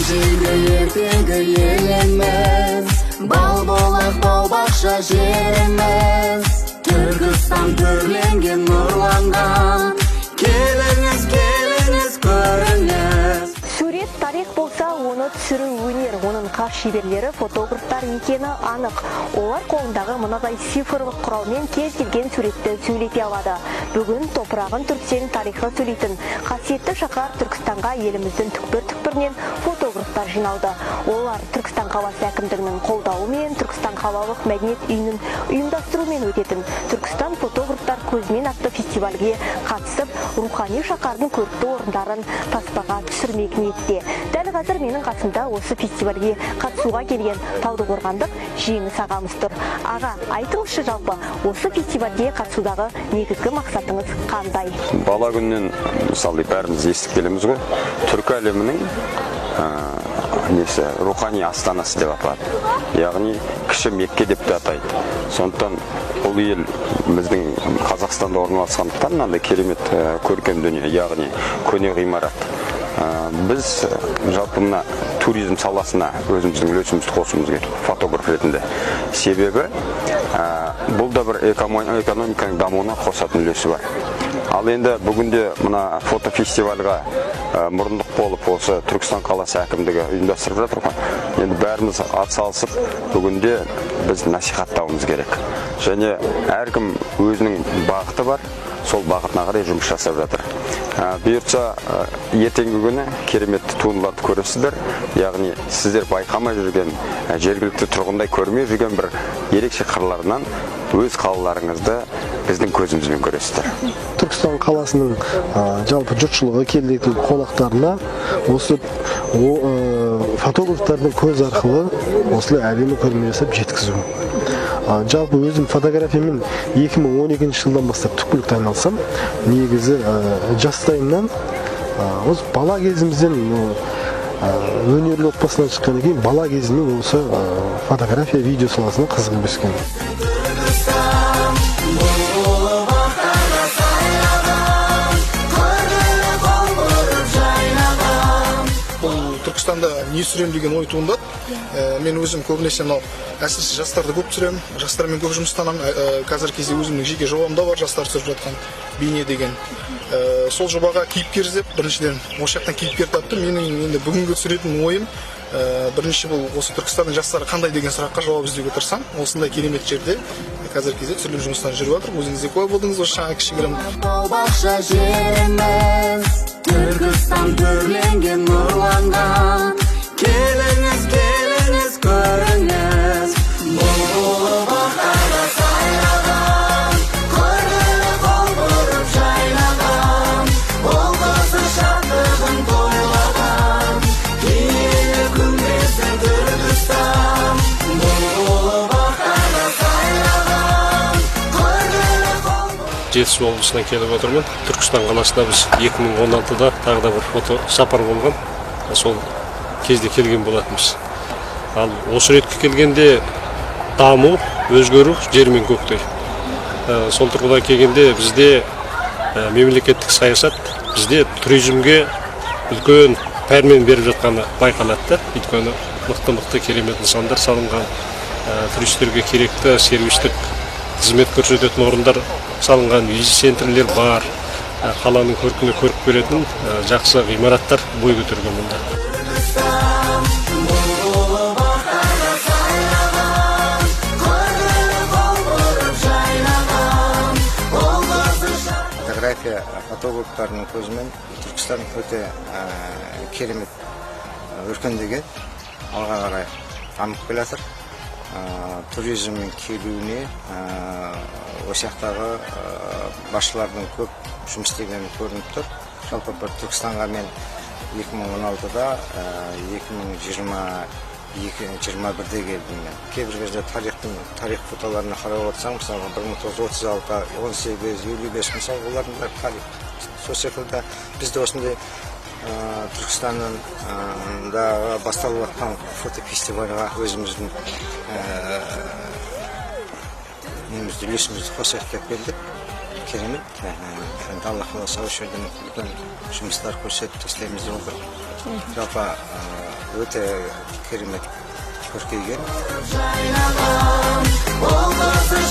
Geleceği ertegi elimiz, bal bolak bal bakşa жерimiz. Türkistan türlengen nurlangan, keliniz keliniz көріңіз. Сурет тарих болса, оны түсіру өнер, оның қас шеберлері фотографтар екені анық. Олар қолындағы мынадай цифрлық құралмен кез келген суретті сөйлете алады. Бүгін топырағын түрксен тарихы сөйлейтін қасиетті шаһар Түркістанға еліміздің түкпір-түкпірінен фотографтар жиналды. Олар Түркістан қаласы әкімдігінің қолдауымен Түркістан қалалық мәдениет үйінің ұйымдастыруымен өтетін Түркістан фотографтар көзімен атты фестивальге қатысып, рухани шаһардың көрікті орындарын таспаға түсірмек ниетте. Дәл қазір менің қасымда осы фестивальге қатысуға келген Талдықорғандық Жеңіс ағамыз тұр. Аға, айтыңызшы жалпы, осы фестивальге қатысудағы негізгі мақсатыңыз қандай? Бала күннен, мысалы, бәріміз естіп келеміз ғой, түркі әлемінің рухани астанасы деп аталады. Яғни кіші Мекке деп те атайды. Сондықтан бұл ел біздің Қазақстанда орналасқандықтан мынандай керемет көркем дүние, яғни көне ғимарат. Біз жалпы мына туризм саласына өзіміздің үлесімізді қосуымыз керек, фотограф ретінде. Себебі бұл да бір экономиканың дамуына қосатын үлесі бар. Ал енді бүгінде мына фотофестивальға мұрындық болып осы Түркістан қаласы әкімдігі ұйымдастырып жатыр ғой. Енді бәріміз атсалысып, бүгінде біз насихаттауымыз керек. Және әркім өзінің бағыты бар, сол бағытына қарай жұмыс жасап жатыр. Бұйыртса ертеңгі күні кереметті туындыларды көресіздер. Яғни сіздер байқамай жүрген, жергілікті тұрғындай көрмей жүрген бір ерекше қырларынан өз қалаларыңызды біздің көзімізбен көресіздер. Түркістан қаласының жалпы жұртшылығы келетін қонақтарына осы фотографтардың көз арқылы осылай әдемі көрме жасап жеткізу. Жалпы өзім фотографиямен 2012 жылдан бастап түпкілікті айналсам, негізі жастайымнан осы бала кезімізден өнерлі отбасынан шыққаннан кейін бала кезімнен осы фотография, видео саласына қызығып өскен. Түркістанда не түсірем деген ой туындады. Мен өзім көбінесе әсіресе жастарды көп түсірем, жастармен көп жұмыстанамын. Қазір кезде өзімнің жеке жобамда бар, жастар түсіріп жатқан бейне деген. Сол жобаға кейіпкер іздеп, біріншіден осы жақтан кейіпкер тапты. Менің енді бүгінгі түсіретін ойым бірінші бұл осы Түркістанның жастары қандай деген сұраққа жауап іздеуге тырысам. Осындай керемет жерде қазір кезде түсірілім жұмыстары жүріп жатыр. Өзіңіз де куә болдыңыз осы жаңа кішігірім. Түркістан түрленген нұрланған, келіңіз келіңіз көріңіз. Болып ақтара сайлаған, қорғылы қол бұрып жайнаған, ол қызы шаттығын тойлаған, киелі күмбездің Түркістан. Болып ақтара сайлаған, қорғылы қол бұрып. Жетісу облысынан келіп отырмын. Түркістан қаласында біз 2016-да тағы да бір фото сапар болған. Сол кезде келген болатынбыз. Ал осы ретке келгенде даму, өзгеру жер мен көктей. Сол тұрғыдан келгенде бізде мемлекеттік саясат, бізде туризмге үлкен пәрмен беріп жатқаны байқалады. Өйткені мықты керемет нысандар салынған, туристерге керекті сервистік қызмет көрсететін орындар салынған, визит-центрлер бар. Қаланың көркіне көрік беретін жақсы ғимараттар бой көтерген мұнда. Фотография фотографтарының көзімен Түркістан өте керемет өркендеген, алға қарай дамып келе жатыр. Туризмнің келуіне осы жақтағы басшылардың көп жұмыс істегені көрініп тұр. Жалпы бір Түркістанға мен 2016-да 2021-де келдім мен. Кейбір кезде тарих фотоларына қарап отырсаң, мысалы 1936, 18, 55 мысалы олардың да тарих. Сол секілді бізде осындай Түркістанның басталып жатқан фотофестивальға өзіміздің үлесімізді қосып келдік. керемет. Енді Алла қаласа осы жерден үлкен жұмыстар көрсетіп істейміз деп отыр. Жалпы өте керемет көркейген. Жайнаған, ол қызы